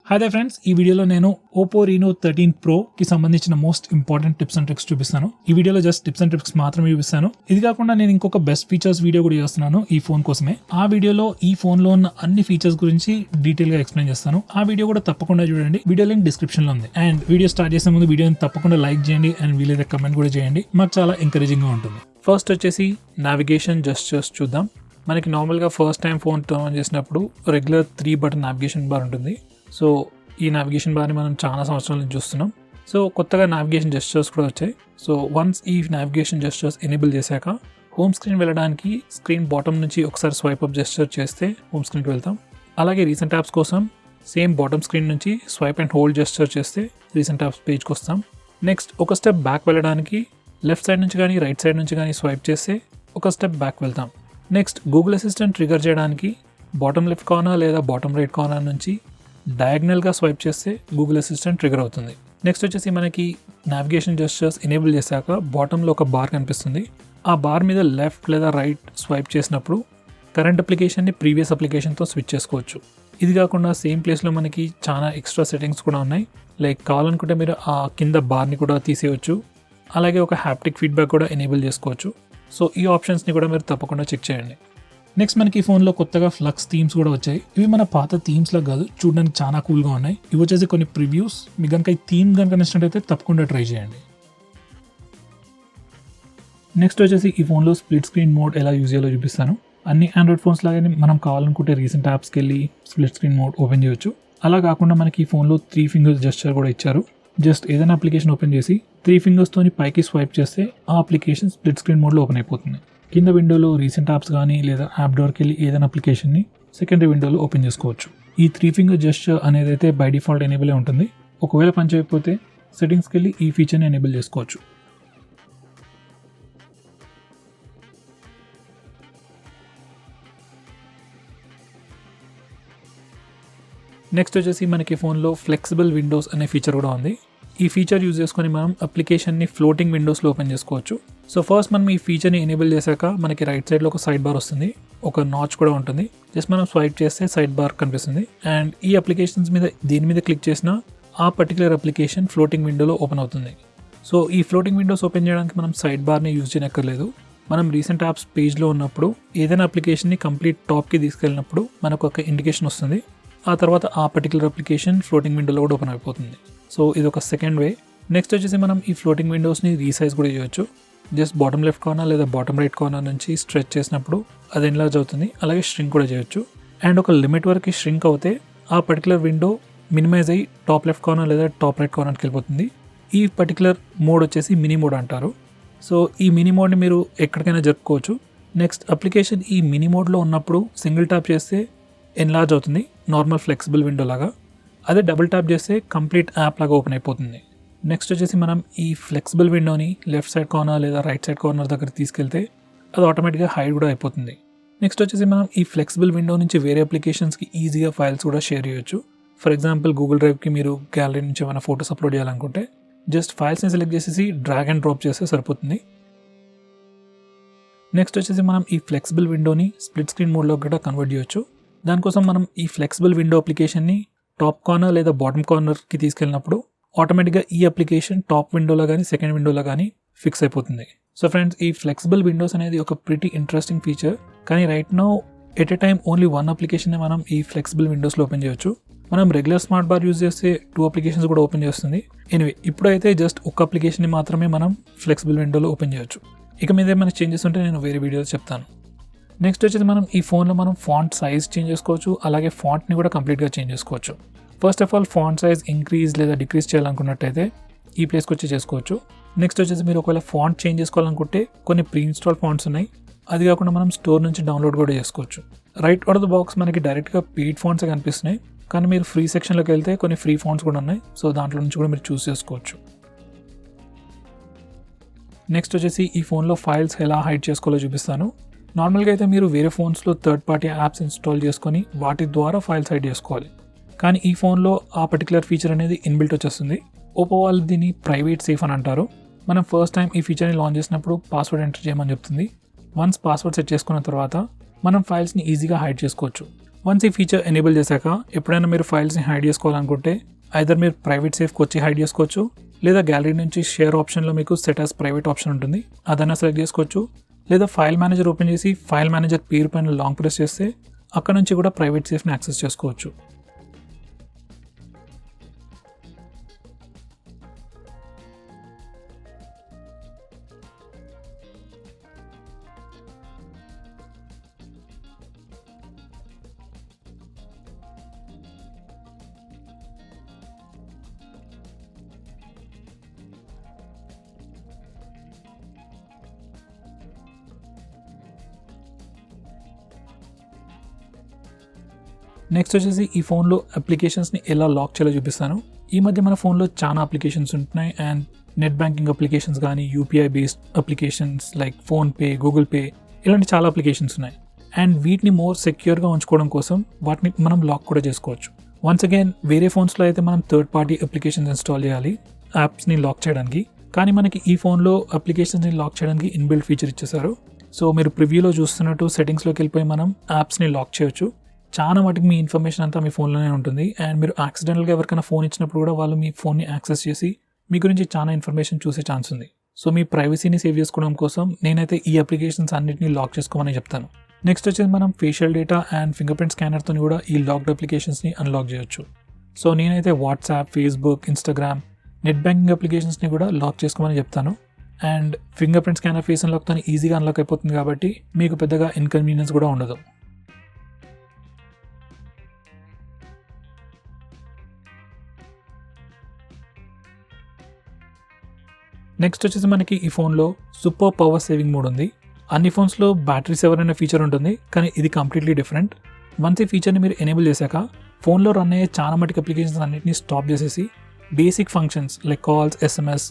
Hi they friends, ఈ వీడియోలో నేను Oppo Reno 13 Pro కి సంబంధించిన most important tips and tricks చూపిస్తాను. ఈ వీడియోలో జస్ట్ టిప్స్ అండ్ ట్రిక్స్ మాత్రమే చూపిస్తాను. ఇది కాకుండా నేను ఇంకొక బెస్ట్ ఫీచర్స్ వీడియో కూడా చేస్తున్నాను ఈ ఫోన్ కోసమే. ఆ వీడియోలో ఈ ఫోన్ లో ఉన్న అన్ని ఫీచర్స్ గురించి డీటెయిల్ గా ఎక్స్ప్లెయిన్ చేస్తాను. ఆ వీడియో కూడా తప్పకుండా చూడండి. వీడియో లింక్ డిస్క్రిప్షన్ లో ఉంది. అండ్ వీడియో స్టార్ట్ చేసే ముందు వీడియోని తప్పకుండా లైక్ చేయండి అండ్ వీలైతే కమెంట్ కూడా చేయండి. మాకు చాలా ఎంకరేజింగ్ గా ఉంటుంది. ఫస్ట్ వచ్చేసి నావిగేషన్ జస్చర్స్ చూద్దాం. మనకి నార్మల్గా first time phone turn on చేసినప్పుడు రెగ్యులర్ 3 బటన్ నావిగేషన్ బార్ ఉంటుంది. సో ఈ నావిగేషన్ బార్ని మనం చాలా సంవత్సరాల నుంచి చూస్తున్నాం. సో కొత్తగా నావిగేషన్ జెస్చర్స్ కూడా వచ్చాయి. సో వన్స్ ఈ నావిగేషన్ జెస్చర్స్ ఎనేబుల్ చేశాక హోమ్ స్క్రీన్ వెళ్ళడానికి స్క్రీన్ బాటమ్ నుంచి ఒకసారి స్వైప్ అప్ జెస్చర్ చేస్తే హోమ్ స్క్రీన్కి వెళ్తాం. అలాగే రీసెంట్ యాప్స్ కోసం సేమ్ బాటమ్ స్క్రీన్ నుంచి స్వైప్ అండ్ హోల్డ్ జెస్చర్ చేస్తే రీసెంట్ యాప్స్ పేజ్కి వస్తాం. నెక్స్ట్ ఒక స్టెప్ బ్యాక్ వెళ్ళడానికి లెఫ్ట్ సైడ్ నుంచి కానీ రైట్ సైడ్ నుంచి కానీ స్వైప్ చేస్తే ఒక స్టెప్ బ్యాక్ వెళ్తాం. నెక్స్ట్ గూగుల్ అసిస్టెంట్ ట్రిగర్ చేయడానికి బాటమ్ లెఫ్ట్ కార్నర్ లేదా బాటమ్ రైట్ కార్నర్ నుంచి డయాగ్నల్గా స్వైప్ చేస్తే గూగుల్ అసిస్టెంట్ ట్రిగర్ అవుతుంది. నెక్స్ట్ వచ్చేసి మనకి నావిగేషన్ జెస్చర్స్ ఎనేబుల్ చేశాక బాటంలో ఒక బార్ కనిపిస్తుంది. ఆ బార్ మీద లెఫ్ట్ లేదా రైట్ స్వైప్ చేసినప్పుడు కరెంట్ అప్లికేషన్ని ప్రీవియస్ అప్లికేషన్తో స్విచ్ చేసుకోవచ్చు. ఇది కాకుండా సేమ్ ప్లేస్లో మనకి చాలా ఎక్స్ట్రా సెట్టింగ్స్ కూడా ఉన్నాయి. లైక్ కావాలనుకుంటే మీరు ఆ కింద బార్ని కూడా తీసేయచ్చు. అలాగే ఒక హ్యాప్టిక్ ఫీడ్బ్యాక్ కూడా ఎనేబుల్ చేసుకోవచ్చు. సో ఈ ఆప్షన్స్ని కూడా మీరు తప్పకుండా చెక్ చేయండి. నెక్స్ట్ మనకి ఈ ఫోన్లో కొత్తగా ఫ్లక్స్ థీమ్స్ కూడా వచ్చాయి. ఇవి మన పాత థీమ్స్లో కాదు, చూడడానికి చాలా కూల్గా ఉన్నాయి. ఇవి వచ్చేసి కొన్ని ప్రివ్యూస్. మీకు కనుక ఈ థీమ్ కనుక నచ్చినట్టయితే తప్పకుండా ట్రై చేయండి. నెక్స్ట్ వచ్చేసి ఈ ఫోన్లో స్ప్లిట్ స్క్రీన్ మోడ్ ఎలా యూజ్ చేయాలో చూపిస్తాను. అన్ని ఆండ్రాయిడ్ ఫోన్స్ లాగానే మనం కావాలనుకుంటే రీసెంట్ యాప్స్కి వెళ్ళి స్ప్లిట్ స్క్రీన్ మోడ్ ఓపెన్ చేయొచ్చు. అలా కాకుండా మనకి ఈ ఫోన్లో 3 ఫింగర్స్ జెస్చర్ కూడా ఇచ్చారు. జస్ట్ ఏదైనా అప్లికేషన్ ఓపెన్ చేసి 3 ఫింగర్స్తోని పైకి స్వైప్ చేస్తే ఆ అప్లికేషన్ స్ప్లిట్ స్క్రీన్ మోడ్లో ఓపెన్ అయిపోతుంది. కింద విండోలో రీసెంట్ యాప్స్ కానీ లేదా యాప్ డోర్కి వెళ్ళి ఏదైనా అప్లికేషన్ని సెకండరీ విండోలో ఓపెన్ చేసుకోవచ్చు. ఈ 3 ఫింగర్ జెస్చర్ అనేది అయితే బై డిఫాల్ట్ ఎనేబుల్ ఉంటుంది. ఒకవేళ పని చేయకపోతే సెట్టింగ్స్కి వెళ్ళి ఈ ఫీచర్ని ఎనేబుల్ చేసుకోవచ్చు. నెక్స్ట్ వచ్చేసి మనకి ఫోన్లో ఫ్లెక్సిబుల్ విండోస్ అనే ఫీచర్ కూడా ఉంది. ఈ ఫీచర్ యూజ్ చేసుకొని మనం అప్లికేషన్ని ఫ్లోటింగ్ విండోస్లో ఓపెన్ చేసుకోవచ్చు. సో ఫస్ట్ మనం ఈ ఫీచర్ని ఎనేబుల్ చేశాక మనకి రైట్ సైడ్లో ఒక సైడ్ బార్ వస్తుంది, ఒక నాచ్ కూడా ఉంటుంది. జస్ట్ మనం స్వైప్ చేస్తే సైడ్ బార్ కనిపిస్తుంది. అండ్ ఈ అప్లికేషన్స్ మీద దేని మీద క్లిక్ చేసినా ఆ పర్టికులర్ అప్లికేషన్ ఫ్లోటింగ్ విండోలో ఓపెన్ అవుతుంది. సో ఈ ఫ్లోటింగ్ విండోస్ ఓపెన్ చేయడానికి మనం సైడ్ బార్ని యూజ్ చేయనక్కర్లేదు. మనం రీసెంట్ యాప్స్ పేజ్లో ఉన్నప్పుడు ఏదైనా అప్లికేషన్ని కంప్లీట్ టాప్కి తీసుకెళ్ళినప్పుడు మనకు ఒక ఇండికేషన్ వస్తుంది. ఆ తర్వాత ఆ పర్టికులర్ అప్లికేషన్ ఫ్లోటింగ్ విండోలో కూడా ఓపెన్ అయిపోతుంది. సో ఇది ఒక సెకండ్ వే. నెక్స్ట్ వచ్చేసి మనం ఈ ఫ్లోటింగ్ విండోస్ని రీసైజ్ కూడా చేయొచ్చు. జస్ట్ బాటమ్ లెఫ్ట్ కార్నర్ లేదా బాటమ్ రైట్ కార్నర్ నుంచి స్ట్రెచ్ చేసినప్పుడు అది ఎన్లార్జ్ అవుతుంది. అలాగే ష్రింక్ కూడా చేయొచ్చు. అండ్ ఒక లిమిట్ వరకు ష్రింక్ అవుతే ఆ పర్టికులర్ విండో మినిమైజ్ అయ్యి టాప్ లెఫ్ట్ కార్నర్ లేదా టాప్ రైట్ కార్నర్కి వెళ్ళిపోతుంది. ఈ పర్టికులర్ మోడ్ వచ్చేసి మినీ మోడ్ అంటారు. సో ఈ మినీ మోడ్ని మీరు ఎక్కడికైనా జరుపుకోవచ్చు. నెక్స్ట్ అప్లికేషన్ ఈ మినీ మోడ్లో ఉన్నప్పుడు సింగిల్ ట్యాప్ చేస్తే ఎన్లార్జ్ అవుతుంది నార్మల్ ఫ్లెక్సిబుల్ విండో లాగా. అదే డబుల్ ట్యాప్ చేస్తే కంప్లీట్ యాప్ లాగా ఓపెన్ అయిపోతుంది. నెక్స్ట్ వచ్చేసి మనం ఈ ఫ్లెక్సిబుల్ విండోని లెఫ్ట్ సైడ్ కార్నర్ లేదా రైట్ సైడ్ కార్నర్ దగ్గర తీసుకెళ్తే అది ఆటోమేటిక్గా హైడ్ కూడా అయిపోతుంది. నెక్స్ట్ వచ్చేసి మనం ఈ ఫ్లెక్సిబుల్ విండో నుంచి వేరే అప్లికేషన్స్కి ఈజీగా ఫైల్స్ కూడా షేర్ చేయొచ్చు. ఫర్ ఎగ్జాంపుల్ గూగుల్ డ్రైవ్కి మీరు గ్యాలరీ నుంచి ఏమైనా ఫోటోస్ అప్లోడ్ చేయాలనుకుంటే జస్ట్ ఫైల్స్ని సెలెక్ట్ చేసేసి డ్రాగ్ అండ్ డ్రాప్ చేస్తే సరిపోతుంది. నెక్స్ట్ వచ్చేసి మనం ఈ ఫ్లెక్సిబుల్ విండోని స్ప్లిట్ స్క్రీన్ మోడ్లో కూడా కన్వర్ట్ చేయొచ్చు. దానికోసం మనం ఈ ఫ్లెక్సిబుల్ విండో అప్లికేషన్ని టాప్ కార్నర్ లేదా బాటమ్ కార్నర్కి తీసుకెళ్ళినప్పుడు ఆటోమేటిక్గా ఈ అప్లికేషన్ టాప్ విండోలో కానీ సెకండ్ విండోలో కానీ ఫిక్స్ అయిపోతుంది. సో ఫ్రెండ్స్, ఈ ఫ్లెక్సిబుల్ విండోస్ అనేది ఒక ప్రిటీ ఇంట్రెస్టింగ్ ఫీచర్. కానీ right now at a time only 1 application మనం ఈ ఫ్లెక్సిబుల్ విండోస్లో ఓపెన్ చేయొచ్చు. మనం రెగ్యులర్ స్మార్ట్ బార్ యూజ్ చేస్తే 2 అప్లికేషన్స్ కూడా ఓపెన్ చేస్తుంది. ఎనివే ఇప్పుడైతే జస్ట్ ఒక అప్లికేషన్ని మాత్రమే మనం ఫ్లెక్సిబుల్ విండోలో ఓపెన్ చేయొచ్చు. ఇక మీద ఏమైనా చేంజెస్ ఉంటే నేను వేరే వీడియోలో చెప్తాను. నెక్స్ట్ వచ్చేసి మనం ఈ ఫోన్లో మనం ఫాంట్ సైజ్ చేంజ్ చేసుకోవచ్చు. అలాగే ఫాంట్ని కూడా కంప్లీట్గా చేంజ్ చేసుకోవచ్చు. First of all font size increase లేదా డిక్రీజ్ చేయాలనుకున్నట్టయితే ఈ ప్లేస్కి వచ్చి చేసుకోవచ్చు. నెక్స్ట్ వచ్చేసి మీరు ఒకవేళ ఫాంట్ చేంజ్ చేసుకోవాలనుకుంటే కొన్ని ప్రీ ఇన్స్టాల్ ఫాంట్స్ ఉన్నాయి. అది కాకుండా మనం స్టోర్ నుంచి డౌన్లోడ్ కూడా చేసుకోవచ్చు. Right out of the box మనకి డైరెక్ట్గా పెయిడ్ ఫాంట్స్ కనిపిస్తున్నాయి. కానీ మీరు ఫ్రీ సెక్షన్లోకి వెళ్తే కొన్ని ఫ్రీ ఫాంట్స్ కూడా ఉన్నాయి. సో దాంట్లో నుంచి కూడా మీరు చూస్ చేసుకోవచ్చు. నెక్స్ట్ వచ్చేసి ఈ ఫోన్లో ఫైల్స్ ఎలా హైడ్ చేసుకోవాలో చూపిస్తాను. నార్మల్గా అయితే మీరు వేరే ఫోన్స్లో థర్డ్ పార్టీ యాప్స్ ఇన్స్టాల్ చేసుకొని వాటి ద్వారా ఫైల్స్ హైడ్ చేసుకోవాలి. కానీ ఈ ఫోన్లో ఆ పర్టికులర్ ఫీచర్ అనేది ఇన్బిల్ట్ వచ్చేస్తుంది. ఓపో వాళ్ళు దీన్ని ప్రైవేట్ సేఫ్ అని అంటారు. మనం ఫస్ట్ టైం ఈ ఫీచర్ని లాంచ్ చేసినప్పుడు పాస్వర్డ్ ఎంటర్ చేయమని చెప్తుంది. వన్స్ పాస్వర్డ్ సెట్ చేసుకున్న తర్వాత మనం ఫైల్స్ని ఈజీగా హైడ్ చేసుకోవచ్చు. వన్స్ ఈ ఫీచర్ ఎనేబుల్ చేశాక ఎప్పుడైనా మీరు ఫైల్స్ని హైడ్ చేసుకోవాలనుకుంటే ఐదర్ మీరు ప్రైవేట్ సేఫ్కి వచ్చి హైడ్ చేసుకోవచ్చు, లేదా గ్యాలరీ నుంచి షేర్ ఆప్షన్లో మీకు సెట్ యాజ్ ప్రైవేట్ ఆప్షన్ ఉంటుంది, అదైనా సెలెక్ట్ చేసుకోవచ్చు. లేదా ఫైల్ మేనేజర్ ఓపెన్ చేసి ఫైల్ మేనేజర్ పేరు పైన లాంగ్ ప్రెస్ చేస్తే అక్కడ నుంచి కూడా ప్రైవేట్ సేఫ్ని యాక్సెస్ చేసుకోవచ్చు. నెక్స్ట్ వచ్చేసి ఈ ఫోన్లో అప్లికేషన్స్ని ఎలా లాక్ చేయాలో చూపిస్తాను. ఈ మధ్య మన ఫోన్లో చాలా అప్లికేషన్స్ ఉంటున్నాయి అండ్ నెట్ బ్యాంకింగ్ అప్లికేషన్స్ కానీ UPI based applications like PhonePe, Google pay ఇలాంటి చాలా అప్లికేషన్స్ ఉన్నాయి. అండ్ వీటిని మోర్ సెక్యూర్గా ఉంచుకోవడం కోసం వాటిని మనం లాక్ కూడా చేసుకోవచ్చు. వన్స్ అగైన్ వేరే ఫోన్స్లో అయితే మనం థర్డ్ పార్టీ అప్లికేషన్స్ ఇన్స్టాల్ చేయాలి యాప్స్ని లాక్ చేయడానికి, కానీ మనకి ఈ ఫోన్లో అప్లికేషన్స్ని లాక్ చేయడానికి ఇన్బిల్ట్ ఫీచర్ ఇచ్చేసారు. సో మీరు ప్రివ్యూలో చూస్తున్నట్టు సెట్టింగ్స్లోకి వెళ్ళిపోయి మనం యాప్స్ని లాక్ చేయొచ్చు. చాలా మటుకు మీ ఇన్ఫర్మేషన్ అంతా మీ ఫోన్లోనే ఉంటుంది అండ్ మీరు యాక్సిడెంటల్గా ఎవరికైనా ఫోన్ ఇచ్చినప్పుడు కూడా వాళ్ళు మీ ఫోన్ని యాక్సెస్ చేసి మీ గురించి చాలా ఇన్ఫర్మేషన్ చూసే ఛాన్స్ ఉంది. సో మీ ప్రైవసీని సేవ్ చేసుకోవడం కోసం నేనైతే ఈ అప్లికేషన్స్ అన్నింటినీ లాక్ చేసుకోమని చెప్తాను. నెక్స్ట్ వచ్చేసి మనం facial data and finger print స్కానర్తో కూడా ఈ లాక్డ్ అప్లికేషన్స్ని అన్లాక్ చేయొచ్చు. సో నేనైతే WhatsApp, Facebook, Instagram, net banking అప్లికేషన్స్ని కూడా లాక్ చేసుకోమని చెప్తాను. And finger print scanner face అన్లాక్తో ఈజీగా అన్లాక్ అయిపోతుంది కాబట్టి మీకు పెద్దగా ఇన్కన్వీనియన్స్ కూడా ఉండదు. నెక్స్ట్ వచ్చేసి మనకి ఈ ఫోన్లో సూపర్ పవర్ సేవింగ్ మోడ్ ఉంది. అన్ని ఫోన్స్లో బ్యాటరీ సేవర్ అనే ఫీచర్ ఉంటుంది, కానీ ఇది కంప్లీట్లీ డిఫరెంట్. వన్స్ ఈ ఫీచర్ని మీరు ఎనేబుల్ చేశాక ఫోన్లో రన్ అయ్యే చాలా మటుకు అప్లికేషన్స్ అన్నింటినీ స్టాప్ చేసేసి basic functions like calls, SMS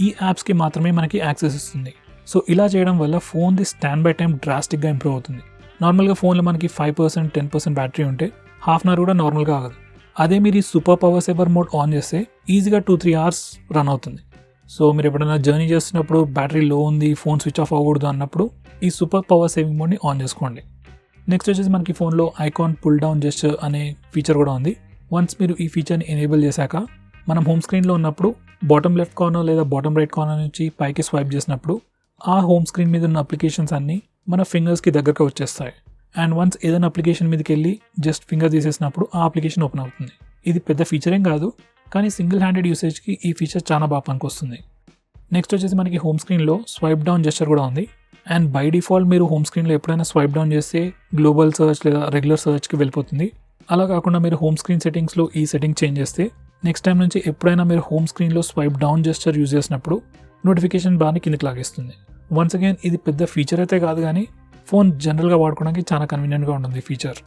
ఈ యాప్స్కి మాత్రమే మనకి యాక్సెస్ ఇస్తుంది. సో ఇలా చేయడం వల్ల ఫోన్ది స్టాండ్ బై టైం డ్రాస్టిక్గా ఇంప్రూవ్ అవుతుంది. నార్మల్గా ఫోన్లో మనకి 5%, 10% బ్యాటరీ ఉంటే హాఫ్ అన్ అవర్ కూడా నార్మల్గా ఆగదు. అదే మీరు ఈ super power saver mode on చేస్తే ఈజీగా 2-3 అవర్స్ రన్ అవుతుంది. సో మీరు ఎప్పుడైనా జర్నీ చేస్తున్నప్పుడు బ్యాటరీ లో ఉంది, ఫోన్ స్విచ్ ఆఫ్ అవ్వకూడదు అన్నప్పుడు ఈ సూపర్ పవర్ సేవింగ్ మోడ్ని ఆన్ చేసుకోండి. నెక్స్ట్ వచ్చేసి మనకి ఫోన్లో ఐకాన్ పుల్ డౌన్ జెస్చర్ అనే ఫీచర్ కూడా ఉంది. వన్స్ మీరు ఈ ఫీచర్ని ఎనేబుల్ చేశాక మనం హోమ్ స్క్రీన్లో ఉన్నప్పుడు బాటమ్ లెఫ్ట్ కార్నర్ లేదా బాటమ్ రైట్ కార్నర్ నుంచి పైకి స్వైప్ చేసినప్పుడు ఆ హోమ్ స్క్రీన్ మీద ఉన్న అప్లికేషన్స్ అన్నీ మన ఫింగర్స్కి దగ్గరగా వచ్చేస్తాయి. అండ్ వన్స్ ఏదైనా అప్లికేషన్ మీదకి వెళ్ళి జస్ట్ ఫింగర్ తీసేసినప్పుడు ఆ అప్లికేషన్ ఓపెన్ అవుతుంది. ఇది పెద్ద ఫీచర్ ఏం కాదు, కానీ సింగిల్ హ్యాండెడ్ యూసేజ్కి ఈ ఫీచర్ చాలా బాగా పనికొస్తుంది. నెక్స్ట్ వచ్చేసి మనకి హోమ్ స్క్రీన్లో స్వైప్ డౌన్ జెస్చర్ కూడా ఉంది. అండ్ బై డిఫాల్ట్ మీరు హోమ్ స్క్రీన్లో ఎప్పుడైనా స్వైప్ డౌన్ చేస్తే గ్లోబల్ సర్చ్ లేదా రెగ్యులర్ సర్చ్కి వెళ్ళిపోతుంది. అలా కాకుండా మీరు హోమ్ స్క్రీన్ సెట్టింగ్స్లో ఈ సెట్టింగ్ చేంజ్ చేస్తే నెక్స్ట్ టైం నుంచి ఎప్పుడైనా మీరు హోమ్ స్క్రీన్లో స్వైప్ డౌన్ జెస్చర్ యూజ్ చేసినప్పుడు నోటిఫికేషన్ బాగా కిందకి లాగేస్తుంది. వన్స్ అగైన్ ఇది పెద్ద ఫీచర్ అయితే కాదు, కానీ ఫోన్ జనరల్గా వాడుకోవడానికి చాలా కన్వీనియంట్గా ఉంటుంది ఫీచర్.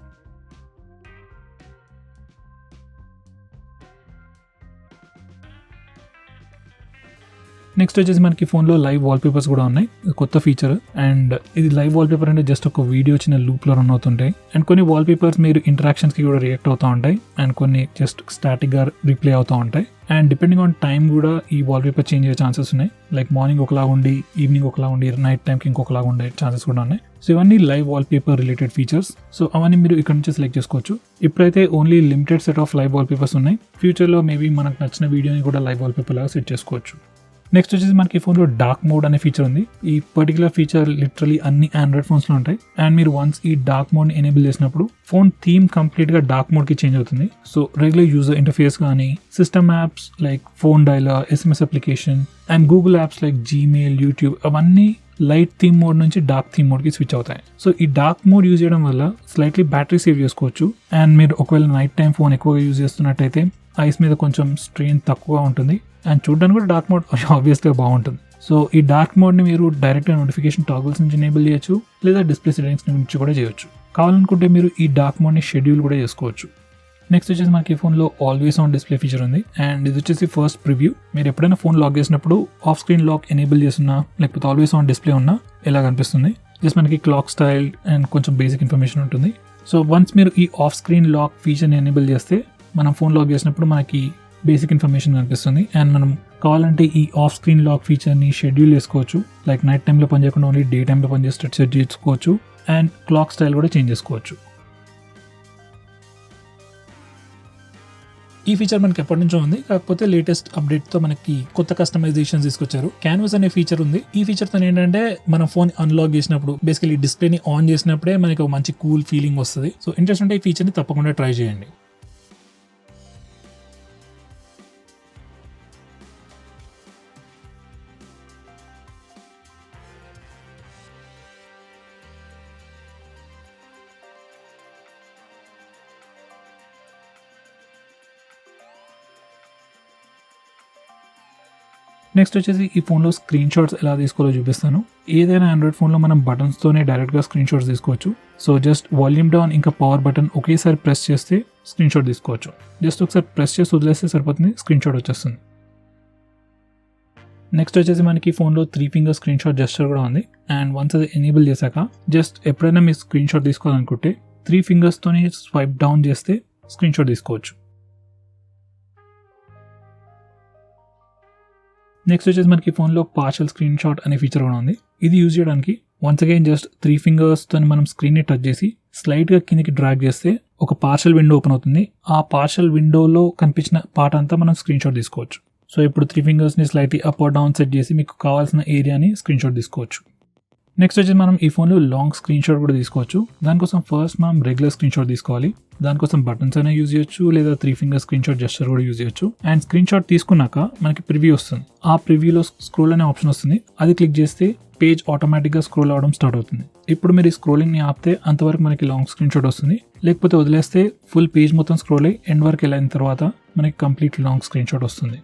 నెక్స్ట్ వచ్చేసి మనకి ఫోన్లో లైవ్ వాల్పేపర్స్ కూడా ఉన్నాయి, కొత్త ఫీచర్. అండ్ ఇది లైవ్ వాల్పేపర్ అంటే జస్ట్ ఒక వీడియో చిన్న లూప్లో రన్ అవుతుంటాయి. అండ్ కొన్ని వాల్పేపర్స్ మీరు ఇంటరాక్షన్స్కి కూడా రియాక్ట్ అవుతూ ఉంటాయి అండ్ కొన్ని జస్ట్ స్టాటిక్గా రిప్లే అవుతూ ఉంటాయి. అండ్ డిపెండింగ్ ఆన్ టైం కూడా ఈ వాల్పేపర్ చేంజ్ అయ్యే ఛాన్సెస్ ఉన్నాయి. లైక్ మార్నింగ్ ఒకలా ఉండి ఈవినింగ్ ఒకలా ఉండి నైట్ టైంకి ఇంకొకలాగా ఉండే ఛాన్సెస్ కూడా ఉన్నాయి. సో ఇవన్నీ live wallpaper related features. So అవన్నీ మీరు ఇక్కడ నుంచి సెలెక్ట్ చేసుకోవచ్చు. ఇప్పుడైతే only limited set of live wallpapers ఉన్నాయి. ఫ్యూచర్లో మేబీ మనకు నచ్చిన వీడియోని కూడా లైవ్ వాల్పేపర్ లాగా సెట్ చేసుకోవచ్చు. నెక్స్ట్ వచ్చేసి మనకి ఫోన్లో డార్క్ మోడ్ అనే ఫీచర్ ఉంది. ఈ పర్టికులర్ ఫీచర్ లిటరలీ అన్ని ఆండ్రాయిడ్ ఫోన్స్లో ఉంటాయి. అండ్ మీరు వన్స్ ఈ డార్క్ మోడ్ని ఎనేబుల్ చేసినప్పుడు ఫోన్ థీమ్ కంప్లీట్గా డార్క్ మోడ్కి చేంజ్ అవుతుంది. సో రెగ్యులర్ యూజర్ ఇంటర్ఫేస్ కానీ system apps like phone dialler, SMS application and Google apps like Gmail, YouTube అవన్నీ లైట్ థీమ్ మోడ్ నుంచి డార్క్ థీమ్ మోడ్కి స్విచ్ అవుతాయి. So ఈ dark mode use చేయడం వల్ల slightly battery save చేసుకోవచ్చు. And మీరు ఒకవేళ నైట్ టైం ఫోన్ ఎక్కువగా యూజ్ చేస్తున్నట్టయితే ఐస్ మీద కొంచెం స్ట్రెయిన్ తక్కువగా ఉంటుంది. అండ్ చూడడానికి కూడా డార్క్ మోడ్ ఆబ్వియస్గా బాగుంటుంది. సో ఈ డార్క్ మోడ్ని మీరు డైరెక్ట్గా నోటిఫికేషన్ టాగుల్స్ నుంచి ఎనేబుల్ చేయొచ్చు, లేదా డిస్ప్లే సెట్టింగ్స్ నుంచి కూడా చేయొచ్చు. కావాలనుకుంటే మీరు ఈ డార్క్ మోడ్ని షెడ్యూల్ కూడా చేసుకోవచ్చు. నెక్స్ట్ వచ్చేసి మనకి ఈ ఫోన్లో ఆల్వేస్ ఆన్ డిస్ప్లే ఫీచర్ ఉంది. అండ్ ఇది వచ్చేసి ఫస్ట్ ప్రివ్యూ. మీరు ఎప్పుడైనా ఫోన్ లాక్ చేసినప్పుడు ఆఫ్ స్క్రీన్ లాక్ ఎనేబుల్ చేస్తున్నా లేకపోతే ఆల్వేస్ ఆన్ డిస్ప్లే ఉన్నా ఎలా కనిపిస్తుంది. జస్ట్ మనకి క్లాక్ స్టైల్ అండ్ కొంచెం బేసిక్ ఇన్ఫర్మేషన్ ఉంటుంది. సో వన్స్ మీరు ఈ ఆఫ్ స్క్రీన్ లాక్ ఫీచర్ని ఎనేబుల్ చేస్తే మనం ఫోన్ లాక్ చేసినప్పుడు మనకి బేసిక్ ఇన్ఫర్మేషన్ కనిపిస్తుంది. అండ్ మనం కావాలంటే ఈ ఆఫ్ స్క్రీన్ లాక్ ఫీచర్ని షెడ్యూల్ చేసుకోవచ్చు. లైక్ నైట్ టైంలో పనిచేయకుండా ఓన్లీ డే టైంలో పనిచేసేటట్టు సెట్ చేసుకోవచ్చు. అండ్ క్లాక్ స్టైల్ కూడా చేంజ్ చేసుకోవచ్చు. ఈ ఫీచర్ మనకి ఎప్పటి నుంచో ఉంది, కాకపోతే లేటెస్ట్ అప్డేట్ తో మనకి కొత్త కస్టమైజేషన్ తీసుకొచ్చారు. క్యాన్వాస్ అనే ఫీచర్ ఉంది. ఈ ఫీచర్ తో ఏంటంటే మనం ఫోన్ అన్లాక్ చేసినప్పుడు బేసికలీ డిస్ప్లేని ఆన్ చేసినప్పుడే మనకి ఒక మంచి కూల్ ఫీలింగ్ వస్తుంది. సో ఇంట్రెస్ట్ ఉంటే ఈ ఫీచర్ ని తప్పకుండా ట్రై చేయండి. నెక్స్ట్ వచ్చేసి ఈ ఫోన్లో స్క్రీన్ షాట్స్ ఎలా తీసుకోవాలో చూపిస్తాను. ఏదైనా ఆండ్రాయిడ్ ఫోన్లో మనం బటన్స్తోనే డైరెక్ట్గా స్క్రీన్ షాట్స్ తీసుకోవచ్చు. సో జస్ట్ వాల్యూమ్ డౌన్ ఇంకా పవర్ బటన్ ఒకేసారి ప్రెస్ చేస్తే స్క్రీన్ షాట్ తీసుకోవచ్చు. జస్ట్ ఒకసారి ప్రెస్ చేసి వదిలేస్తే సరిపోతుంది, స్క్రీన్ షాట్ వచ్చేస్తుంది. నెక్స్ట్ వచ్చేసి మనకి ఫోన్లో 3 ఫింగర్ స్క్రీన్ షాట్ జెస్చర్ కూడా ఉంది. అండ్ వన్స్ అది ఎనేబుల్ చేశాక జస్ట్ ఎప్పుడైనా మీరు స్క్రీన్ షాట్ తీసుకోవాలనుకుంటే 3 ఫింగర్స్తోనే స్వైప్ డౌన్ చేస్తే స్క్రీన్ షాట్ తీసుకోవచ్చు. నెక్స్ట్ వచ్చేసి మనకి ఫోన్లో పార్షల్ స్క్రీన్ షాట్ అనే ఫీచర్ కూడా ఉంది. ఇది యూజ్ చేయడానికి వన్స్ అగైన్ జస్ట్ 3 ఫింగర్స్తో మనం స్క్రీన్ని టచ్ చేసి స్లైడ్గా కిందకి డ్రాగ్ చేస్తే ఒక పార్షల్ విండో ఓపెన్ అవుతుంది. ఆ పార్షల్ విండోలో కనిపించిన పార్ట్ అంతా మనం స్క్రీన్ షాట్ తీసుకోవచ్చు. సో ఇప్పుడు 3 ఫింగర్స్ని slightly up or down set చేసి మీకు కావాల్సిన ఏరియాని స్క్రీన్ షాట్ తీసుకోవచ్చు. నెక్స్ట్ వచ్చేసి మనం ఈ ఫోన్లో లాంగ్ స్క్రీన్ షాట్ కూడా తీసుకోవచ్చు. దానికోసం ఫస్ట్ మనం రెగ్యులర్ స్క్రీన్ షాట్ తీసుకోవాలి. దానికోసం బటన్స్ అయినా యూజ్ చేయొచ్చు, లేదా 3 ఫింగర్ స్క్రీన్ షాట్ జెస్చర్ కూడా యూజ్ చేయొచ్చు. అండ్ స్క్రీన్ షాట్ తీసుకున్నాక మనకి ప్రివ్యూ వస్తుంది. ఆ ప్రివ్యూలో స్క్రోల్ అనే ఆప్షన్ వస్తుంది. అది క్లిక్ చేస్తే పేజ్ ఆటోమేటిక్గా స్క్రోల్ అవడం స్టార్ట్ అవుతుంది. ఇప్పుడు మీరు ఈ స్క్రోలింగ్ని ఆపితే అంతవరకు మనకి లాంగ్ స్క్రీన్ షాట్ వస్తుంది. లేకపోతే వదిలేస్తే ఫుల్ పేజ్ మొత్తం స్క్రోల్ అయ్యి ఎండ్ వరకు వెళ్ళిన తర్వాత మనకి కంప్లీట్ లాంగ్ స్క్రీన్ షాట్ వస్తుంది.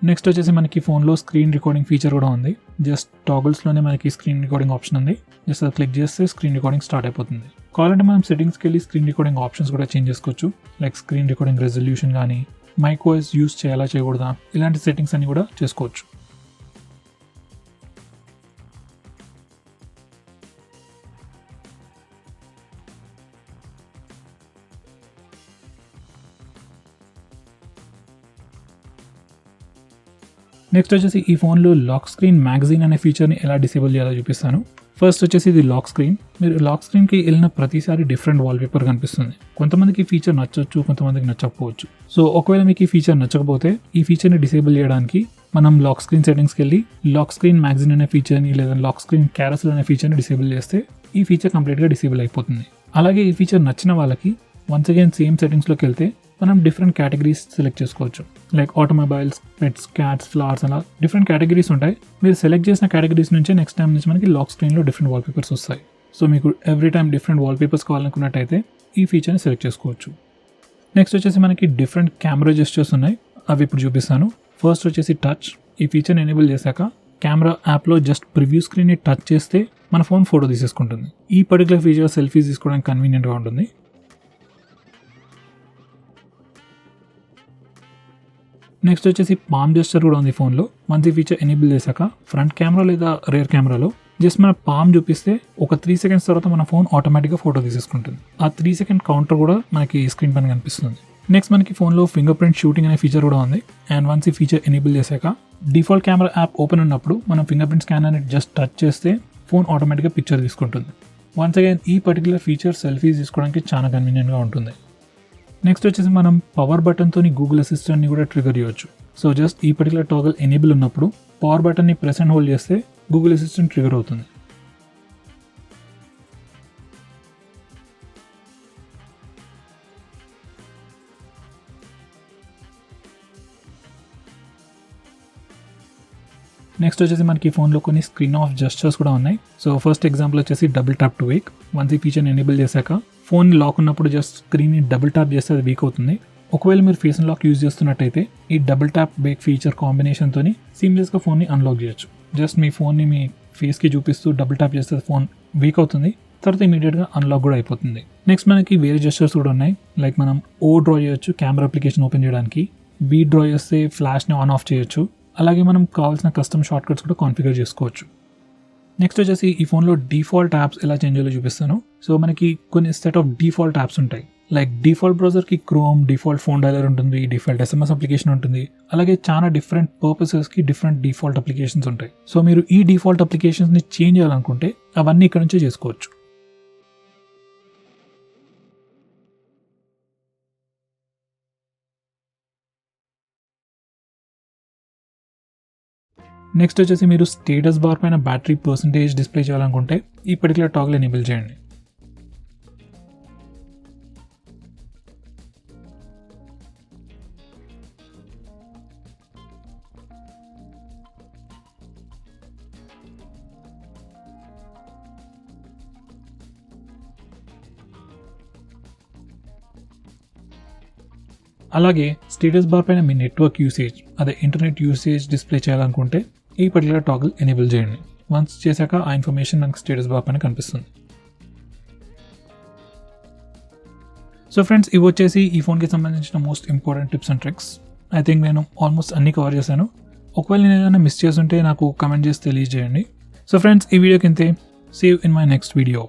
నెక్స్ట్ వచ్చేసి మనకి ఫోన్లో స్క్రీన్ రికార్డింగ్ ఫీచర్ కూడా ఉంది. జస్ట్ టాగల్స్లోనే మనకి స్క్రీన్ రికార్డింగ్ ఆప్షన్ ఉంది. జస్ట్ అది క్లిక్ చేస్తే స్క్రీన్ రికార్డింగ్ స్టార్ట్ అయిపోతుంది. కావాలంటే మనం సెట్టింగ్స్కి వెళ్ళి స్క్రీన్ రికార్డింగ్ ఆప్షన్స్ కూడా చేంజ్ చేసుకోవచ్చు. లైక్ స్క్రీన్ రికార్డింగ్ రెజల్యూషన్ కానీ, మైక్ వాయిస్ యూస్ చేయాలా చేయకూడదా, ఇలాంటి సెట్టింగ్స్ అన్ని కూడా చేసుకోవచ్చు. నెక్స్ట్ వచ్చేసి ఈ ఫోన్లో లాక్ స్క్రీన్ మ్యాగజైన్ అనే ఫీచర్ని ఎలా డిసేబుల్ చేయాలో చూపిస్తాను. ఫస్ట్ వచ్చేసి ఇది లాక్ స్క్రీన్. మీరు లాక్ స్క్రీన్కి వెళ్ళిన ప్రతిసారి డిఫరెంట్ వాల్పేపర్ కనిపిస్తుంది. కొంతమందికి ఈ ఫీచర్ నచ్చవచ్చు, కొంతమందికి నచ్చకపోవచ్చు. సో ఒకవేళ మీకు ఈ ఫీచర్ నచ్చకపోతే ఈ ఫీచర్ని డిసేబుల్ చేయడానికి మనం లాక్ స్క్రీన్ సెట్టింగ్స్కి వెళ్ళి లాక్ స్క్రీన్ మ్యాగజైన్ అనే ఫీచర్ని లేదా లాక్ స్క్రీన్ క్యారసెల్ అనే ఫీచర్ని డిసేబుల్ చేస్తే ఈ ఫీచర్ కంప్లీట్గా డిసేబుల్ అయిపోతుంది. అలాగే ఈ ఫీచర్ నచ్చిన వాళ్ళకి వన్స్ అగైన్ సేమ్ సెట్టింగ్స్లోకి వెళ్తే మనం డిఫరెంట్ కేటగిరీస్ సెలెక్ట్ చేసుకోవచ్చు. Like automobiles, pets, cats, flowers అలా డిఫరెంట్ కేటగిరీస్ ఉంటాయి. మీరు సెలెక్ట్ చేసిన కేటగిరీస్ నుంచే నెక్స్ట్ టైం నుంచి మనకి లాక్ స్క్రీన్లో డిఫరెంట్ వాల్పేపర్స్ వస్తాయి. సో మీకు ఎవ్రీ టైం డిఫరెంట్ వాల్పేపర్స్ కావాలనుకున్నట్టయితే ఈ ఫీచర్ని సెలెక్ట్ చేసుకోవచ్చు. నెక్స్ట్ వచ్చేసి మనకి డిఫరెంట్ కెమెరా జెస్చర్స్ ఉన్నాయి. అవి ఇప్పుడు చూపిస్తాను. ఫస్ట్ వచ్చేసి టచ్. ఈ ఫీచర్ని ఎనేబుల్ చేశాక కెమెరా యాప్లో జస్ట్ ప్రివ్యూ స్క్రీన్ని టచ్ చేస్తే మన ఫోన్ ఫోటో తీసేసుకుంటుంది. ఈ పర్టికులర్ ఫీచర్ సెల్ఫీస్ తీసుకోవడానికి కన్వీనియంట్గా ఉంటుంది. నెక్స్ట్ వచ్చేసి పామ్ జెస్చర్ కూడా ఉంది ఫోన్లో. మంచి ఫీచర్ ఎనేబుల్ చేశాక ఫ్రంట్ కెమెరా లేదా రేర్ కెమెరాలో జస్ట్ మన పామ్ చూపిస్తే ఒక 3 సెకండ్స్ తర్వాత మన ఫోన్ ఆటోమేటిక్గా ఫోటో తీసేసుకుంటుంది. ఆ 3 సెకండ్ కౌంటర్ కూడా మనకి స్క్రీన్ పైన కనిపిస్తుంది. నెక్స్ట్ మనకి ఫోన్లో ఫింగర్ ప్రింట్ షూటింగ్ అనే ఫీచర్ కూడా ఉంది. అండ్ వన్స్ ఈ ఫీచర్ ఎనేబుల్ చేశాక డిఫాల్ట్ కెమెరా యాప్ ఓపెన్ ఉన్నప్పుడు మనం ఫింగర్ ప్రింట్ స్కానర్ని జస్ట్ టచ్ చేస్తే ఫోన్ ఆటోమేటిక్గా పిక్చర్ తీసుకుంటుంది. వన్స్ అగైన్ ఈ పర్టికులర్ ఫీచర్ సెల్ఫీస్ తీసుకోవడానికి చాలా కన్వీనియంట్గా ఉంటుంది. నెక్స్ట్ వచ్చేసి మనం పవర్ బటన్తో గూగుల్ అసిస్టెంట్ని కూడా ట్రిగర్ చేయవచ్చు. సో జస్ట్ ఈ పర్టికులర్ టాగల్ ఎనేబుల్ ఉన్నప్పుడు పవర్ బటన్ని ప్రెస్ అండ్ హోల్డ్ చేస్తే గూగుల్ అసిస్టెంట్ ట్రిగర్ అవుతుంది. నెక్స్ట్ వచ్చేసి మనకి ఫోన్లో కొన్ని స్క్రీన్ ఆఫ్ జెస్చర్స్ కూడా ఉన్నాయి. సో ఫస్ట్ ఎగ్జాంపుల్ వచ్చేసి double tap to Wake. Once ఈ ఫీచర్ని ఎనేబుల్ చేశాక ఫోన్ లాక్ ఉన్నప్పుడు జస్ట్ స్క్రీన్ని డబుల్ ట్యాప్ చేస్తే అది వీక్ అవుతుంది. ఒకవేళ మీరు ఫేస్ లాక్ యూజ్ చేస్తున్నట్టయితే ఈ డబుల్ ట్యాప్ వేక్ ఫీచర్ కాంబినేషన్తో సీమ్లెస్గా ఫోన్ని అన్లాక్ చేయొచ్చు. జస్ట్ మీ ఫోన్ని మీ ఫేస్కి చూపిస్తూ డబుల్ ట్యాప్ చేస్తే ఫోన్ వీక్ అవుతుంది, తర్వాత ఇమీడియట్గా అన్లాక్ కూడా అయిపోతుంది. నెక్స్ట్ మనకి వేరే జెస్చర్స్ కూడా ఉన్నాయి. లైక్ మనం ఓ డ్రా చేయొచ్చు కెమెరా అప్లికేషన్ ఓపెన్ చేయడానికి, వీ డ్రా చేస్తే ఫ్లాష్ని ఆన్ ఆఫ్ చేయొచ్చు. అలాగే మనం కావాల్సిన కస్టమ్ షార్ట్ కట్స్ కూడా కాన్ఫిగర్ చేసుకోవచ్చు. నెక్స్ట్ వచ్చేసి ఈ ఫోన్లో డిఫాల్ట్ యాప్స్ ఎలా చేంజ్ చేయాలో చూపిస్తాను. సో మనకి కొన్ని సెట్ ఆఫ్ డిఫాల్ట్ యాప్స్ ఉంటాయి. లైక్ డిఫాల్ట్ బ్రౌజర్కి క్రోమ్, డిఫాల్ట్ ఫోన్ డైలర్ ఉంటుంది, డిఫాల్ట్ SMS అప్లికేషన్ ఉంటుంది. అలాగే చాలా డిఫరెంట్ పర్పసెస్కి డిఫరెంట్ డిఫాల్ట్ అప్లికేషన్స్ ఉంటాయి. సో మీరు ఈ డిఫాల్ట్ అప్లికేషన్స్ని చేంజ్ చేయాలనుకుంటే అవన్నీ ఇక్కడ నుంచే చేసుకోవచ్చు. నెక్స్ట్ వచ్చేసి మీరు స్టేటస్ బార్ పైన బ్యాటరీ పర్సంటేజ్ డిస్ప్లే చేయాలనుకుంటే ఈ పర్టికులర్ టాగ్ల్ ఎనేబుల్ చేయండి. అలాగే స్టేటస్ బార్ పైన మీ నెట్వర్క్ యూసేజ్ అదే ఇంటర్నెట్ యూసేజ్ డిస్ప్లే చేయాలనుకుంటే ఈ పర్టికులర్ టాగ్ల్ ఎనేబుల్ చేయండి. వన్స్ చేశాక ఆ ఇన్ఫర్మేషన్ మనకు స్టేటస్ బార్ పైన కనిపిస్తుంది. సో ఫ్రెండ్స్, ఇవి వచ్చేసి ఈ ఫోన్కి సంబంధించిన most important tips and tricks. I think నేను ఆల్మోస్ట్ అన్ని కవర్ చేశాను. ఒకవేళ నేను ఏదైనా మిస్ చేస్తుంటే నాకు కమెంట్ చేసి తెలియజేయండి. సో ఫ్రెండ్స్, ఈ వీడియోకి ఇంతే. See you in my next video.